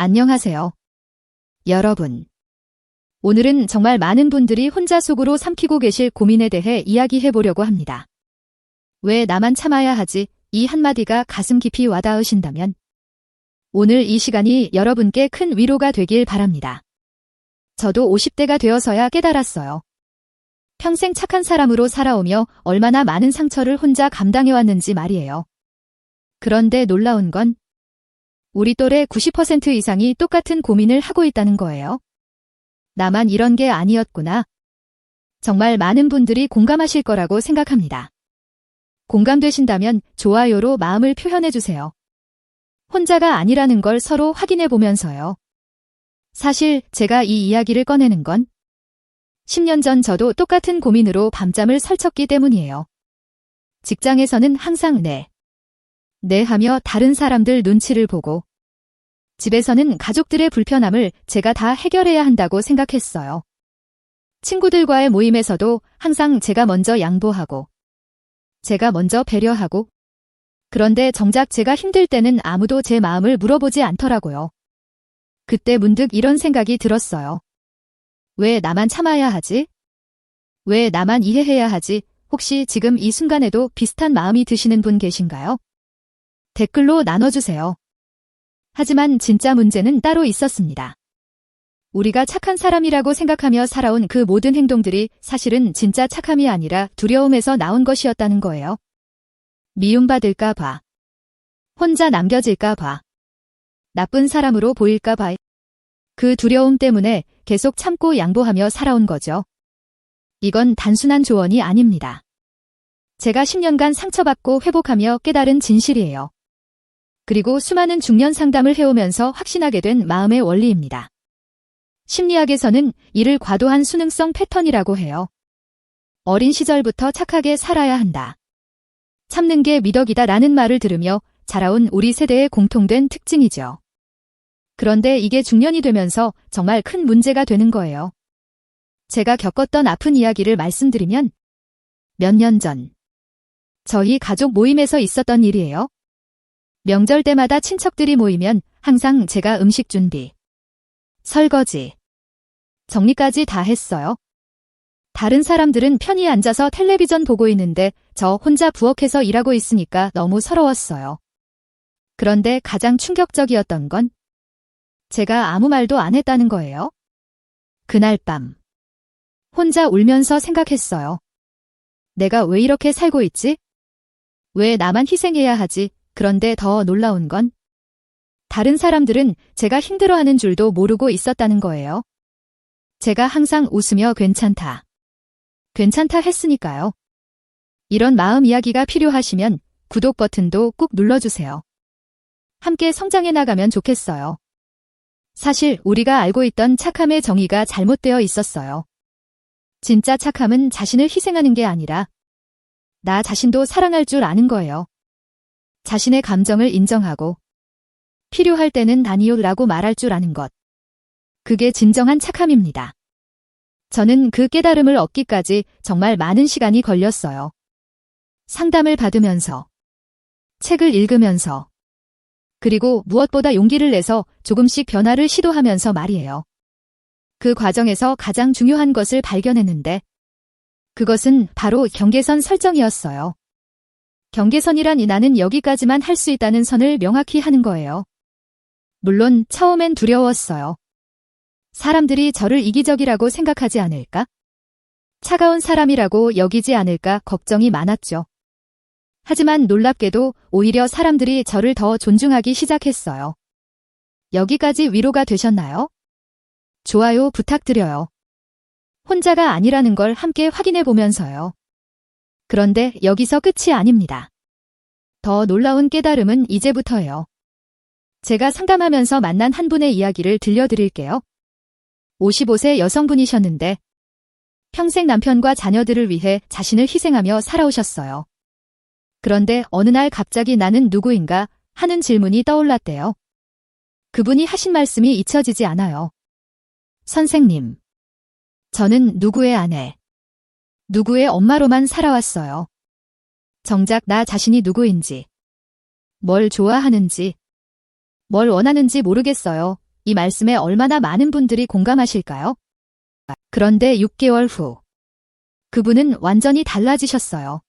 안녕하세요. 여러분. 오늘은 정말 많은 분들이 혼자 속으로 삼키고 계실 고민에 대해 이야기해 보려고 합니다. 왜 나만 참아야 하지? 이 한마디가 가슴 깊이 와닿으신다면 오늘 이 시간이 여러분께 큰 위로가 되길 바랍니다. 저도 50대가 되어서야 깨달았어요. 평생 착한 사람으로 살아오며 얼마나 많은 상처를 혼자 감당해왔는지 말이에요. 그런데 놀라운 건 우리 또래 90% 이상이 똑같은 고민을 하고 있다는 거예요. 나만 이런 게 아니었구나. 정말 많은 분들이 공감하실 거라고 생각합니다. 공감되신다면 좋아요로 마음을 표현해주세요. 혼자가 아니라는 걸 서로 확인해 보면서요. 사실 제가 이 이야기를 꺼내는 건 10년 전 저도 똑같은 고민으로 밤잠을 설쳤기 때문이에요. 직장에서는 항상 네 하며 다른 사람들 눈치를 보고 집에서는 가족들의 불편함을 제가 다 해결해야 한다고 생각했어요. 친구들과의 모임에서도 항상 제가 먼저 양보하고 제가 먼저 배려하고 그런데 정작 제가 힘들 때는 아무도 제 마음을 물어보지 않더라고요. 그때 문득 이런 생각이 들었어요. 왜 나만 참아야 하지? 왜 나만 이해해야 하지? 혹시 지금 이 순간에도 비슷한 마음이 드시는 분 계신가요? 댓글로 나눠주세요. 하지만 진짜 문제는 따로 있었습니다. 우리가 착한 사람이라고 생각하며 살아온 그 모든 행동들이 사실은 진짜 착함이 아니라 두려움에서 나온 것이었다는 거예요. 미움받을까 봐. 혼자 남겨질까 봐. 나쁜 사람으로 보일까 봐. 그 두려움 때문에 계속 참고 양보하며 살아온 거죠. 이건 단순한 조언이 아닙니다. 제가 10년간 상처받고 회복하며 깨달은 진실이에요. 그리고 수많은 중년 상담을 해오면서 확신하게 된 마음의 원리입니다. 심리학에서는 이를 과도한 수능성 패턴이라고 해요. 어린 시절부터 착하게 살아야 한다. 참는 게 미덕이다 라는 말을 들으며 자라온 우리 세대의 공통된 특징이죠. 그런데 이게 중년이 되면서 정말 큰 문제가 되는 거예요. 제가 겪었던 아픈 이야기를 말씀드리면 몇 년 전 저희 가족 모임에서 있었던 일이에요. 명절 때마다 친척들이 모이면 항상 제가 음식 준비, 설거지, 정리까지 다 했어요. 다른 사람들은 편히 앉아서 텔레비전 보고 있는데 저 혼자 부엌에서 일하고 있으니까 너무 서러웠어요. 그런데 가장 충격적이었던 건 제가 아무 말도 안 했다는 거예요. 그날 밤 혼자 울면서 생각했어요. 내가 왜 이렇게 살고 있지? 왜 나만 희생해야 하지? 그런데 더 놀라운 건 다른 사람들은 제가 힘들어하는 줄도 모르고 있었다는 거예요. 제가 항상 웃으며 괜찮다 했으니까요. 이런 마음 이야기가 필요하시면 구독 버튼도 꾹 눌러주세요. 함께 성장해 나가면 좋겠어요. 사실 우리가 알고 있던 착함의 정의가 잘못되어 있었어요. 진짜 착함은 자신을 희생하는 게 아니라 나 자신도 사랑할 줄 아는 거예요. 자신의 감정을 인정하고 필요할 때는 아니요라고 말할 줄 아는 것. 그게 진정한 착함입니다. 저는 그 깨달음을 얻기까지 정말 많은 시간이 걸렸어요. 상담을 받으면서, 책을 읽으면서, 그리고 무엇보다 용기를 내서 조금씩 변화를 시도하면서 말이에요. 그 과정에서 가장 중요한 것을 발견했는데 그것은 바로 경계선 설정이었어요. 경계선이란 나는 여기까지만 할 수 있다는 선을 명확히 하는 거예요. 물론 처음엔 두려웠어요. 사람들이 저를 이기적이라고 생각하지 않을까? 차가운 사람이라고 여기지 않을까 걱정이 많았죠. 하지만 놀랍게도 오히려 사람들이 저를 더 존중하기 시작했어요. 여기까지 위로가 되셨나요? 좋아요 부탁드려요. 혼자가 아니라는 걸 함께 확인해 보면서요. 그런데 여기서 끝이 아닙니다. 더 놀라운 깨달음은 이제부터예요. 제가 상담하면서 만난 한 분의 이야기를 들려드릴게요. 55세 여성분이셨는데 평생 남편과 자녀들을 위해 자신을 희생하며 살아오셨어요. 그런데 어느 날 갑자기 나는 누구인가 하는 질문이 떠올랐대요. 그분이 하신 말씀이 잊혀지지 않아요. 선생님, 저는 누구의 아내, 누구의 엄마로만 살아왔어요. 정작 나 자신이 누구인지, 뭘 좋아하는지, 뭘 원하는지 모르겠어요. 이 말씀에 얼마나 많은 분들이 공감하실까요? 그런데 6개월 후, 그분은 완전히 달라지셨어요.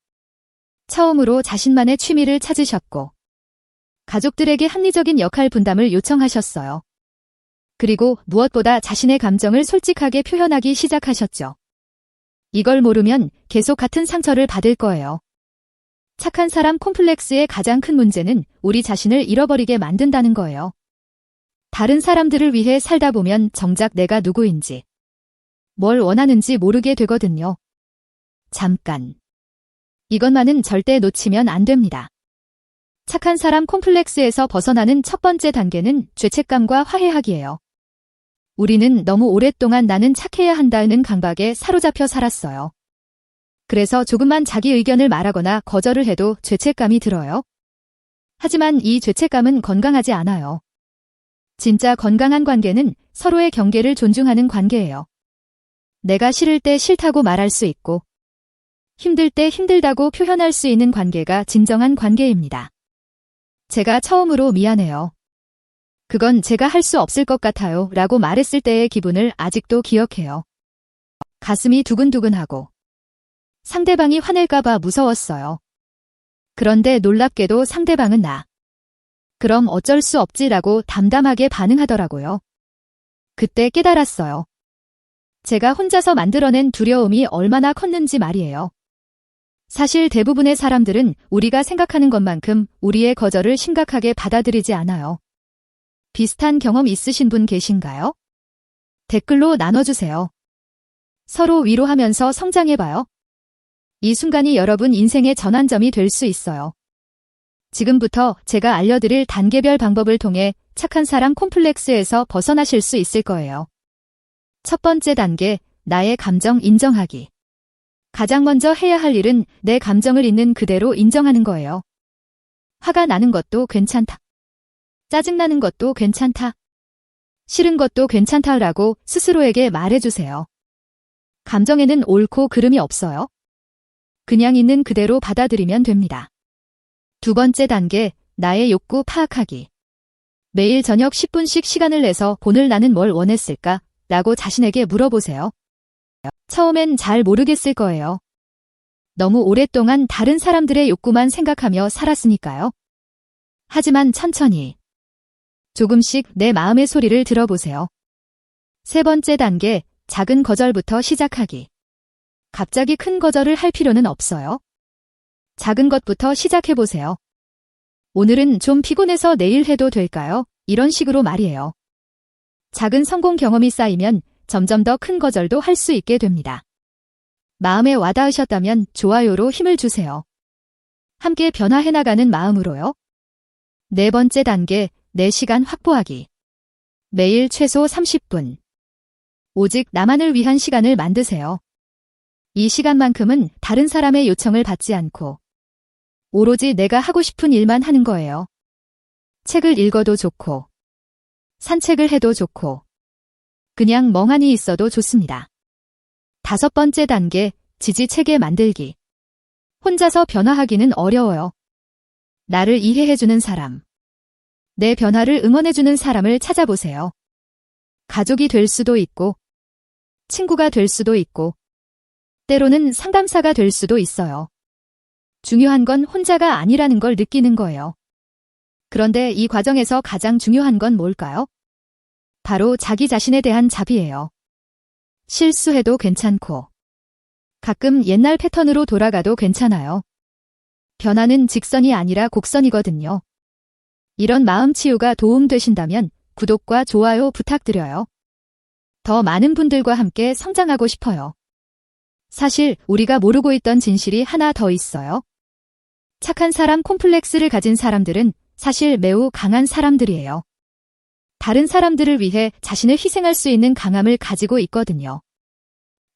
처음으로 자신만의 취미를 찾으셨고, 가족들에게 합리적인 역할 분담을 요청하셨어요. 그리고 무엇보다 자신의 감정을 솔직하게 표현하기 시작하셨죠. 이걸 모르면 계속 같은 상처를 받을 거예요. 착한 사람 콤플렉스의 가장 큰 문제는 우리 자신을 잃어버리게 만든다는 거예요. 다른 사람들을 위해 살다 보면 정작 내가 누구인지, 뭘 원하는지 모르게 되거든요. 잠깐. 이것만은 절대 놓치면 안 됩니다. 착한 사람 콤플렉스에서 벗어나는 첫 번째 단계는 죄책감과 화해하기예요. 우리는 너무 오랫동안 나는 착해야 한다는 강박에 사로잡혀 살았어요. 그래서 조금만 자기 의견을 말하거나 거절을 해도 죄책감이 들어요. 하지만 이 죄책감은 건강하지 않아요. 진짜 건강한 관계는 서로의 경계를 존중하는 관계예요. 내가 싫을 때 싫다고 말할 수 있고, 힘들 때 힘들다고 표현할 수 있는 관계가 진정한 관계입니다. 제가 처음으로 미안해요. 그건 제가 할 수 없을 것 같아요 라고 말했을 때의 기분을 아직도 기억해요. 가슴이 두근두근하고 상대방이 화낼까봐 무서웠어요. 그런데 놀랍게도 상대방은 그럼 어쩔 수 없지라고 담담하게 반응하더라고요. 그때 깨달았어요. 제가 혼자서 만들어낸 두려움이 얼마나 컸는지 말이에요. 사실 대부분의 사람들은 우리가 생각하는 것만큼 우리의 거절을 심각하게 받아들이지 않아요. 비슷한 경험 있으신 분 계신가요? 댓글로 나눠주세요. 서로 위로하면서 성장해봐요. 이 순간이 여러분 인생의 전환점이 될 수 있어요. 지금부터 제가 알려드릴 단계별 방법을 통해 착한 사람 콤플렉스에서 벗어나실 수 있을 거예요. 첫 번째 단계, 나의 감정 인정하기. 가장 먼저 해야 할 일은 내 감정을 있는 그대로 인정하는 거예요. 화가 나는 것도 괜찮다. 짜증나는 것도 괜찮다. 싫은 것도 괜찮다라고 스스로에게 말해주세요. 감정에는 옳고 그름이 없어요. 그냥 있는 그대로 받아들이면 됩니다. 두 번째 단계, 나의 욕구 파악하기. 매일 저녁 10분씩 시간을 내서 오늘 나는 뭘 원했을까? 라고 자신에게 물어보세요. 처음엔 잘 모르겠을 거예요. 너무 오랫동안 다른 사람들의 욕구만 생각하며 살았으니까요. 하지만 천천히, 조금씩 내 마음의 소리를 들어보세요. 세 번째 단계, 작은 거절부터 시작하기. 갑자기 큰 거절을 할 필요는 없어요. 작은 것부터 시작해보세요. 오늘은 좀 피곤해서 내일 해도 될까요? 이런 식으로 말이에요. 작은 성공 경험이 쌓이면 점점 더 큰 거절도 할 수 있게 됩니다. 마음에 와닿으셨다면 좋아요로 힘을 주세요. 함께 변화해나가는 마음으로요. 네 번째 단계, 내 시간 확보하기. 매일 최소 30분. 오직 나만을 위한 시간을 만드세요. 이 시간만큼은 다른 사람의 요청을 받지 않고 오로지 내가 하고 싶은 일만 하는 거예요. 책을 읽어도 좋고, 산책을 해도 좋고, 그냥 멍하니 있어도 좋습니다. 다섯 번째 단계, 지지체계 만들기. 혼자서 변화하기는 어려워요. 나를 이해해주는 사람, 내 변화를 응원해주는 사람을 찾아보세요. 가족이 될 수도 있고, 친구가 될 수도 있고, 때로는 상담사가 될 수도 있어요. 중요한 건 혼자가 아니라는 걸 느끼는 거예요. 그런데 이 과정에서 가장 중요한 건 뭘까요? 바로 자기 자신에 대한 자비예요. 실수해도 괜찮고, 가끔 옛날 패턴으로 돌아가도 괜찮아요. 변화는 직선이 아니라 곡선이거든요. 이런 마음 치유가 도움되신다면 구독과 좋아요 부탁드려요. 더 많은 분들과 함께 성장하고 싶어요. 사실 우리가 모르고 있던 진실이 하나 더 있어요. 착한 사람 콤플렉스를 가진 사람들은 사실 매우 강한 사람들이에요. 다른 사람들을 위해 자신을 희생할 수 있는 강함을 가지고 있거든요.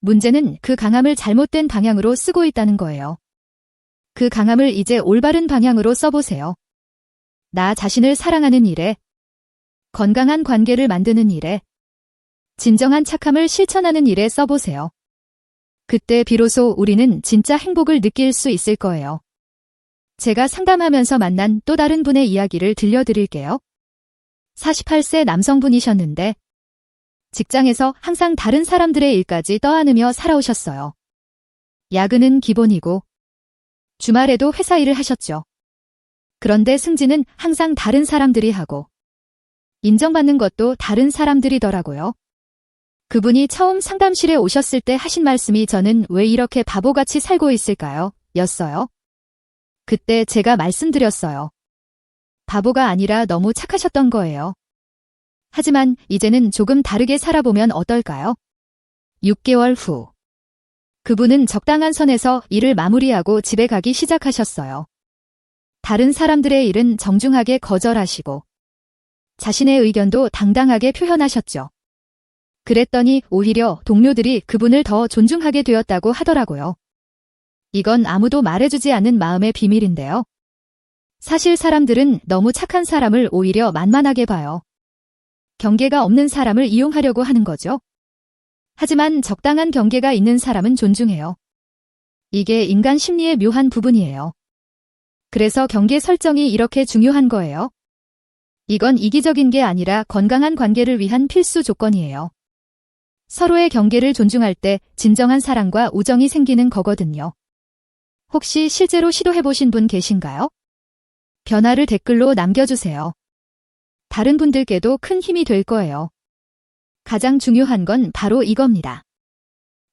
문제는 그 강함을 잘못된 방향으로 쓰고 있다는 거예요. 그 강함을 이제 올바른 방향으로 써보세요. 나 자신을 사랑하는 일에, 건강한 관계를 만드는 일에, 진정한 착함을 실천하는 일에 써보세요. 그때 비로소 우리는 진짜 행복을 느낄 수 있을 거예요. 제가 상담하면서 만난 또 다른 분의 이야기를 들려드릴게요. 48세 남성분이셨는데 직장에서 항상 다른 사람들의 일까지 떠안으며 살아오셨어요. 야근은 기본이고 주말에도 회사 일을 하셨죠. 그런데 승진은 항상 다른 사람들이 하고 인정받는 것도 다른 사람들이더라고요. 그분이 처음 상담실에 오셨을 때 하신 말씀이 저는 왜 이렇게 바보같이 살고 있을까요? 였어요. 그때 제가 말씀드렸어요. 바보가 아니라 너무 착하셨던 거예요. 하지만 이제는 조금 다르게 살아보면 어떨까요? 6개월 후. 그분은 적당한 선에서 일을 마무리하고 집에 가기 시작하셨어요. 다른 사람들의 일은 정중하게 거절하시고 자신의 의견도 당당하게 표현하셨죠. 그랬더니 오히려 동료들이 그분을 더 존중하게 되었다고 하더라고요. 이건 아무도 말해주지 않는 마음의 비밀인데요. 사실 사람들은 너무 착한 사람을 오히려 만만하게 봐요. 경계가 없는 사람을 이용하려고 하는 거죠. 하지만 적당한 경계가 있는 사람은 존중해요. 이게 인간 심리의 묘한 부분이에요. 그래서 경계 설정이 이렇게 중요한 거예요. 이건 이기적인 게 아니라 건강한 관계를 위한 필수 조건이에요. 서로의 경계를 존중할 때 진정한 사랑과 우정이 생기는 거거든요. 혹시 실제로 시도해보신 분 계신가요? 변화를 댓글로 남겨주세요. 다른 분들께도 큰 힘이 될 거예요. 가장 중요한 건 바로 이겁니다.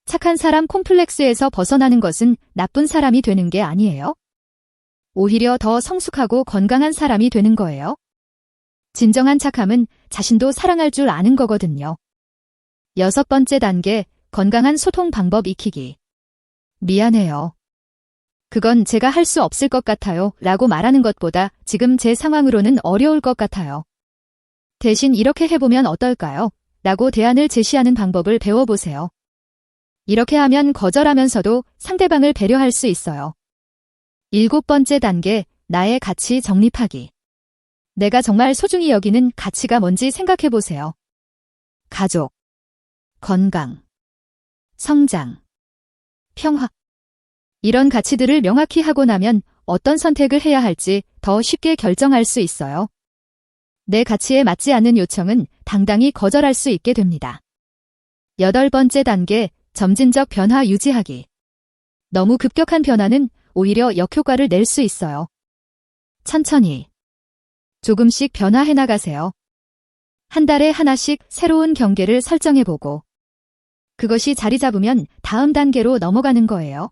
착한 사람 콤플렉스에서 벗어나는 것은 나쁜 사람이 되는 게 아니에요. 오히려 더 성숙하고 건강한 사람이 되는 거예요. 진정한 착함은 자신도 사랑할 줄 아는 거거든요. 6번째 단계, 건강한 소통 방법 익히기. 미안해요. 그건 제가 할 수 없을 것 같아요 라고 말하는 것보다 지금 제 상황으로는 어려울 것 같아요. 대신 이렇게 해보면 어떨까요? 라고 대안을 제시하는 방법을 배워보세요. 이렇게 하면 거절하면서도 상대방을 배려할 수 있어요. 7번째 단계, 나의 가치 정립하기. 내가 정말 소중히 여기는 가치가 뭔지 생각해보세요. 가족, 건강, 성장, 평화. 이런 가치들을 명확히 하고 나면 어떤 선택을 해야 할지 더 쉽게 결정할 수 있어요. 내 가치에 맞지 않는 요청은 당당히 거절할 수 있게 됩니다. 8번째 단계, 점진적 변화 유지하기. 너무 급격한 변화는 오히려 역효과를 낼 수 있어요. 천천히, 조금씩 변화해 나가세요. 한 달에 하나씩 새로운 경계를 설정해보고 그것이 자리 잡으면 다음 단계로 넘어가는 거예요.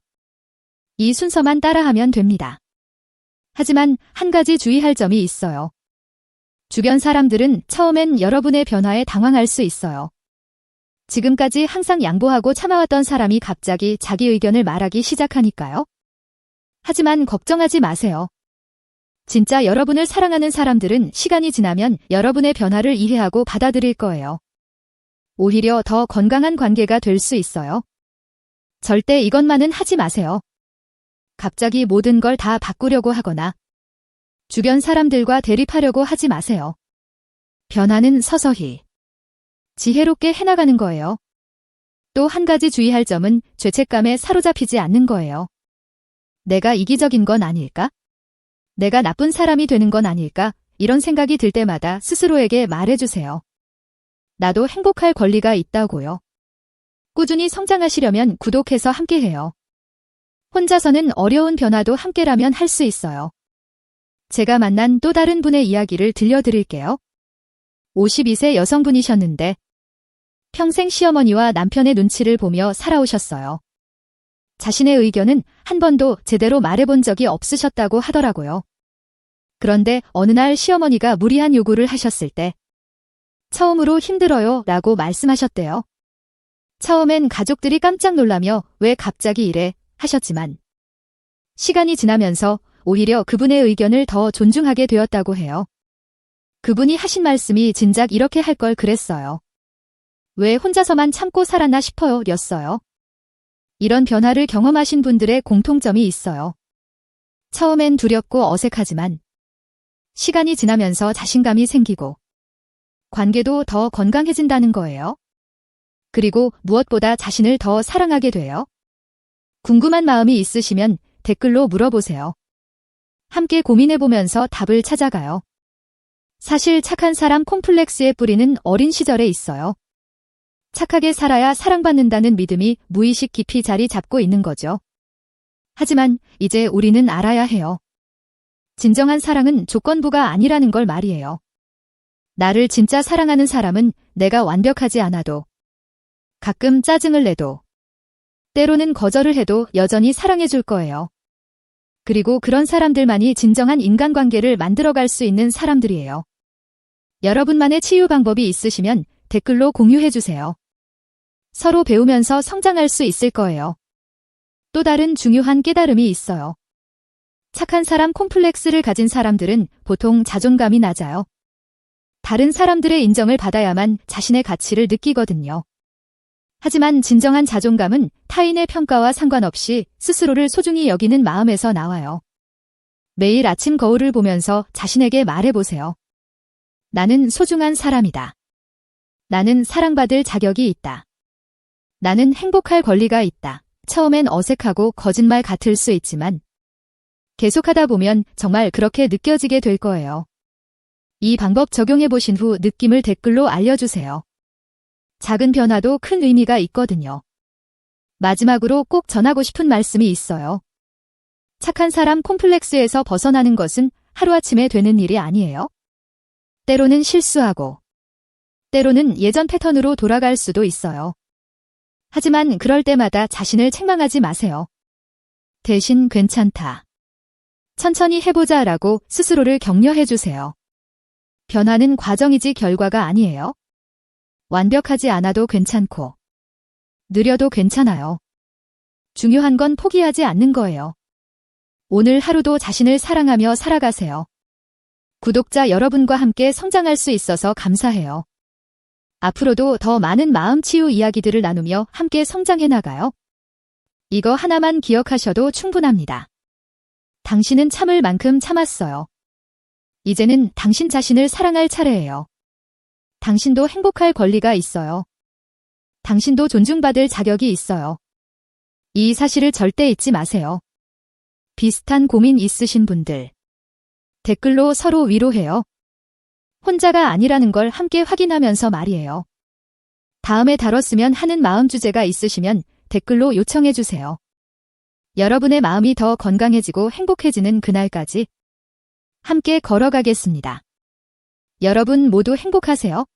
이 순서만 따라하면 됩니다. 하지만 한 가지 주의할 점이 있어요. 주변 사람들은 처음엔 여러분의 변화에 당황할 수 있어요. 지금까지 항상 양보하고 참아왔던 사람이 갑자기 자기 의견을 말하기 시작하니까요. 하지만 걱정하지 마세요. 진짜 여러분을 사랑하는 사람들은 시간이 지나면 여러분의 변화를 이해하고 받아들일 거예요. 오히려 더 건강한 관계가 될 수 있어요. 절대 이것만은 하지 마세요. 갑자기 모든 걸 다 바꾸려고 하거나 주변 사람들과 대립하려고 하지 마세요. 변화는 서서히, 지혜롭게 해나가는 거예요. 또 한 가지 주의할 점은 죄책감에 사로잡히지 않는 거예요. 내가 이기적인 건 아닐까? 내가 나쁜 사람이 되는 건 아닐까? 이런 생각이 들 때마다 스스로에게 말해주세요. 나도 행복할 권리가 있다고요. 꾸준히 성장하시려면 구독해서 함께해요. 혼자서는 어려운 변화도 함께라면 할 수 있어요. 제가 만난 또 다른 분의 이야기를 들려드릴게요. 52세 여성분이셨는데 평생 시어머니와 남편의 눈치를 보며 살아오셨어요. 자신의 의견은 한 번도 제대로 말해본 적이 없으셨다고 하더라고요. 그런데 어느 날 시어머니가 무리한 요구를 하셨을 때 처음으로 힘들어요 라고 말씀하셨대요. 처음엔 가족들이 깜짝 놀라며 왜 갑자기 이래 하셨지만 시간이 지나면서 오히려 그분의 의견을 더 존중하게 되었다고 해요. 그분이 하신 말씀이 진작 이렇게 할 걸 그랬어요. 왜 혼자서만 참고 살았나 싶어요 였어요. 이런 변화를 경험하신 분들의 공통점이 있어요. 처음엔 두렵고 어색하지만 시간이 지나면서 자신감이 생기고 관계도 더 건강해진다는 거예요. 그리고 무엇보다 자신을 더 사랑하게 돼요. 궁금한 마음이 있으시면 댓글로 물어보세요. 함께 고민해보면서 답을 찾아가요. 사실 착한 사람 콤플렉스의 뿌리는 어린 시절에 있어요. 착하게 살아야 사랑받는다는 믿음이 무의식 깊이 자리 잡고 있는 거죠. 하지만 이제 우리는 알아야 해요. 진정한 사랑은 조건부가 아니라는 걸 말이에요. 나를 진짜 사랑하는 사람은 내가 완벽하지 않아도, 가끔 짜증을 내도, 때로는 거절을 해도 여전히 사랑해줄 거예요. 그리고 그런 사람들만이 진정한 인간관계를 만들어갈 수 있는 사람들이에요. 여러분만의 치유 방법이 있으시면 댓글로 공유해주세요. 서로 배우면서 성장할 수 있을 거예요. 또 다른 중요한 깨달음이 있어요. 착한 사람 콤플렉스를 가진 사람들은 보통 자존감이 낮아요. 다른 사람들의 인정을 받아야만 자신의 가치를 느끼거든요. 하지만 진정한 자존감은 타인의 평가와 상관없이 스스로를 소중히 여기는 마음에서 나와요. 매일 아침 거울을 보면서 자신에게 말해보세요. 나는 소중한 사람이다. 나는 사랑받을 자격이 있다. 나는 행복할 권리가 있다. 처음엔 어색하고 거짓말 같을 수 있지만 계속하다 보면 정말 그렇게 느껴지게 될 거예요. 이 방법 적용해 보신 후 느낌을 댓글로 알려주세요. 작은 변화도 큰 의미가 있거든요. 마지막으로 꼭 전하고 싶은 말씀이 있어요. 착한 사람 콤플렉스에서 벗어나는 것은 하루아침에 되는 일이 아니에요. 때로는 실수하고, 때로는 예전 패턴으로 돌아갈 수도 있어요. 하지만 그럴 때마다 자신을 책망하지 마세요. 대신 괜찮다. 천천히 해보자 라고 스스로를 격려해주세요. 변화는 과정이지 결과가 아니에요. 완벽하지 않아도 괜찮고, 느려도 괜찮아요. 중요한 건 포기하지 않는 거예요. 오늘 하루도 자신을 사랑하며 살아가세요. 구독자 여러분과 함께 성장할 수 있어서 감사해요. 앞으로도 더 많은 마음치유 이야기들을 나누며 함께 성장해 나가요. 이거 하나만 기억하셔도 충분합니다. 당신은 참을 만큼 참았어요. 이제는 당신 자신을 사랑할 차례예요. 당신도 행복할 권리가 있어요. 당신도 존중받을 자격이 있어요. 이 사실을 절대 잊지 마세요. 비슷한 고민 있으신 분들, 댓글로 서로 위로해요. 혼자가 아니라는 걸 함께 확인하면서 말이에요. 다음에 다뤘으면 하는 마음 주제가 있으시면 댓글로 요청해주세요. 여러분의 마음이 더 건강해지고 행복해지는 그날까지 함께 걸어가겠습니다. 여러분 모두 행복하세요.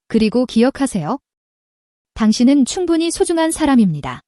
그리고 기억하세요. 당신은 충분히 소중한 사람입니다.